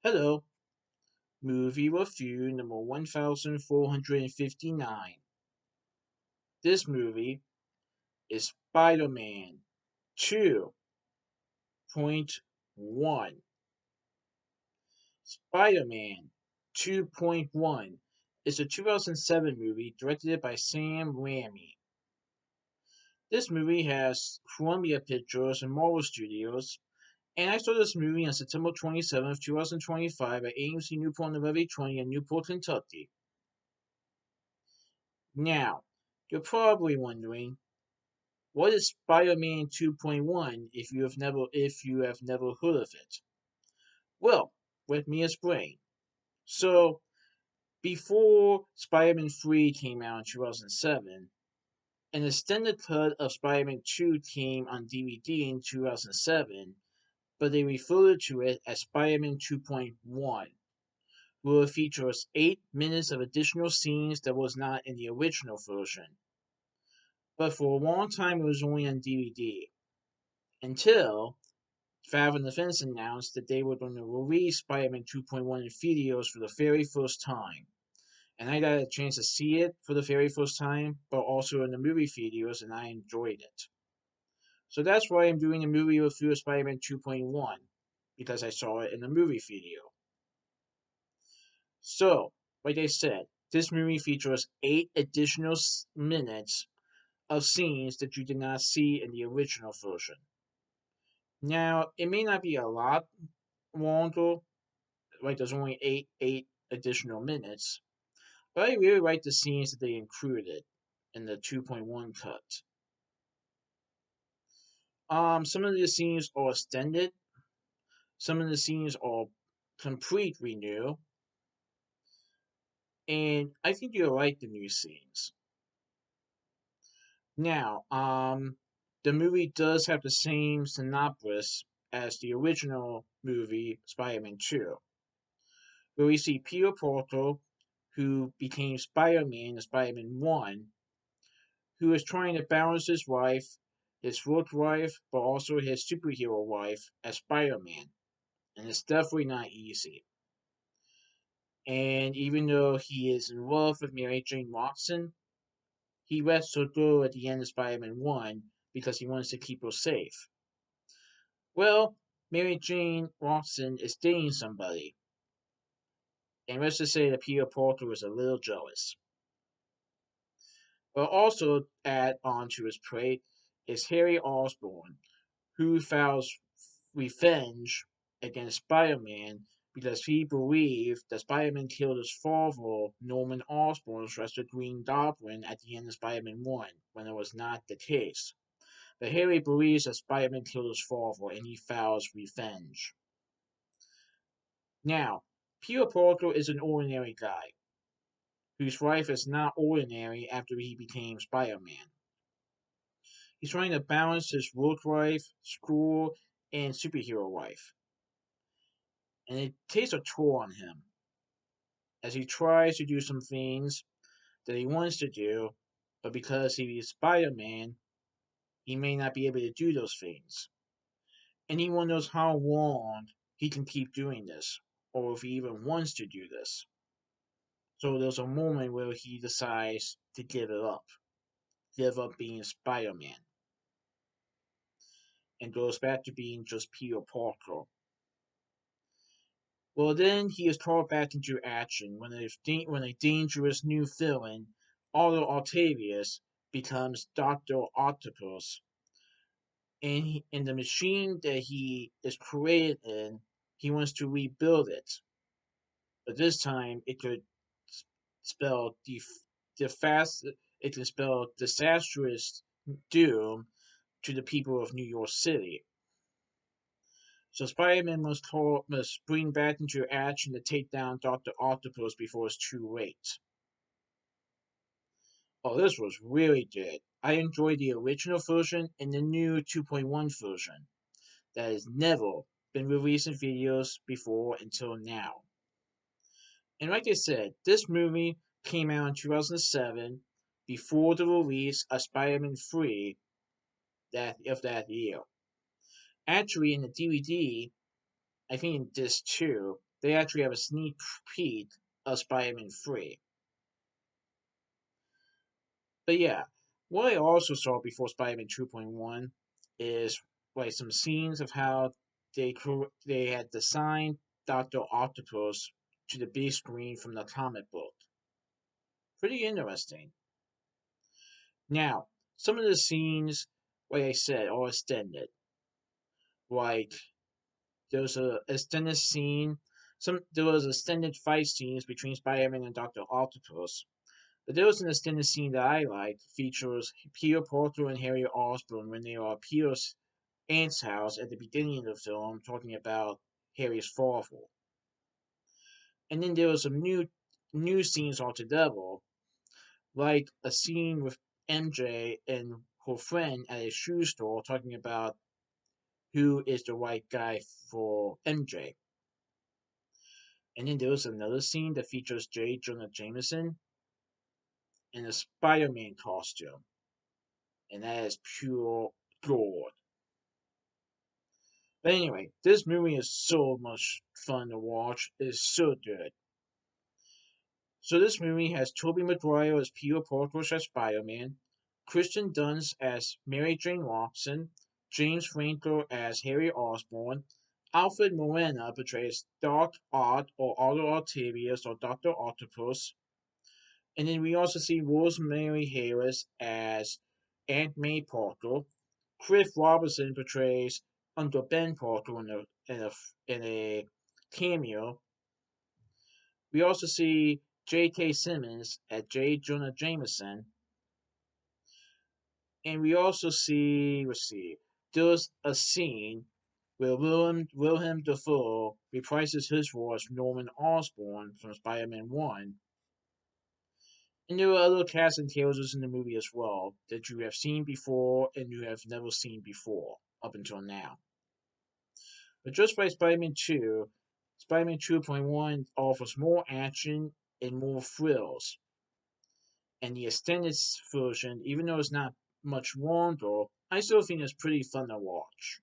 Hello, movie review number 1459. This movie is Spider-Man 2.1. Spider-Man 2.1 is a 2007 movie directed by Sam Raimi. This movie has Columbia Pictures and Marvel Studios, and I saw this movie on September 27th, 2025 at AMC Newport and Levee 20 in Newport, Kentucky. Now, you're probably wondering, what is Spider-Man 2.1 if you have never heard of it? Well, let me explain. So, before Spider-Man 3 came out in 2007, an extended cut of Spider-Man 2 came on DVD in 2007, but they referred to it as Spider-Man 2.1, where it features 8 minutes of additional scenes that was not in the original version. But for a long time it was only on DVD, until Valve and Defense announced that they were going to release Spider-Man 2.1 in videos for the very first time. And I got a chance to see it for the very first time, but also in the movie videos, and I enjoyed it. So that's why I'm doing a movie review of Spider-Man 2.1, because I saw it in the movie video. So, like I said, this movie features 8 additional minutes of scenes that you did not see in the original version. Now, it may not be a lot longer, like there's only eight additional minutes, but I really like the scenes that they included in the 2.1 cut. Some of the scenes are extended, some of the scenes are completely new, and I think you'll like the new scenes. Now, the movie does have the same synopsis as the original movie Spider-Man 2, where we see Peter Parker, who became Spider-Man in Spider-Man 1, who is trying to balance his wife, his work wife, but also his superhero wife as Spider-Man. And it's definitely not easy. And even though he is in love with Mary Jane Watson, he lets her go at the end of Spider-Man 1 because he wants to keep her safe. Well, Mary Jane Watson is dating somebody. And let's just say that Peter Parker is a little jealous. But also add on to his plate is Harry Osborn, who vows revenge against Spider-Man because he believed that Spider-Man killed his father, Norman Osborn, dressed as Green Goblin at the end of Spider-Man 1, when it was not the case. But Harry believes that Spider-Man killed his father, and he vows revenge. Now, Peter Parker is an ordinary guy, whose life is not ordinary after he became Spider-Man. He's trying to balance his work life, school, and superhero life. And it takes a toll on him as he tries to do some things that he wants to do, but because he is Spider-Man, he may not be able to do those things. And he wonders how long he can keep doing this, or if he even wants to do this. So there's a moment where he decides to give up being Spider-Man, and goes back to being just Peter Parker. Well, then he is called back into action when a dangerous new villain, Otto Octavius, becomes Doctor Octopus, and in the machine that he is created in, he wants to rebuild it, but this time it could spell it can spell disastrous doom to the people of New York City. So Spider-Man must spring back into action to take down Doctor Octopus before it's too late. Oh, this was really good. I enjoyed the original version and the new 2.1 version that has never been released in videos before until now. And like I said, this movie came out in 2007 before the release of Spider-Man 3 that year. Actually, in the DVD, I think in disc 2, they actually have a sneak peek of Spider-Man 3. But yeah, what I also saw before Spider-Man 2.1 is like some scenes of how they had designed Doctor Octopus to the big screen from the comic book. Pretty interesting. Now, some of the scenes, like I said, are extended. Like there was a extended scene. There was extended fight scenes between Spider-Man and Doctor Octopus. But there was an extended scene that I liked. Features Peter Parker and Harry Osborn when they are at Peter's aunt's house at the beginning of the film, talking about Harry's father. And then there was some new scenes altogether, like a scene with MJ and her friend at a shoe store talking about who is the right guy for MJ. And then there was another scene that features J. Jonah Jameson in a Spider-Man costume, and that is pure gold. But anyway, this movie is so much fun to watch. It's so good. So this movie has Tobey Maguire as Peter Parker as Spider-Man, Kristen Dunst as Mary Jane Watson, James Franco as Harry Osborn, Alfred Molina portrays Doc Ock or Otto Octavius or Doctor Octopus, and then we also see Rosemary Harris as Aunt May Parker. Chris Robinson portrays Uncle Ben Parker in a cameo. We also see J.K. Simmons as J. Jonah Jameson, and we also see there's a scene where William Dafoe reprises his role as Norman Osborn from Spider-Man 1. And there are other cast and characters in the movie as well that you have seen before and you have never seen before up until now. But just like Spider-Man 2, Spider-Man 2.1 offers more action and more thrills. And the extended version, even though it's not much longer, I still think it's pretty fun to watch.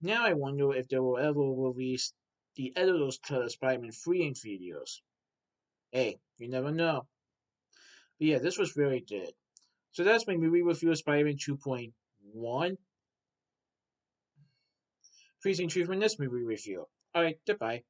Now I wonder if they will ever release the editor's cut of Spider-Man 3 in videos. Hey, you never know. But yeah, this was very good. So that's my movie review of Spider-Man 2.1. Please tune in for this movie review. Alright, goodbye.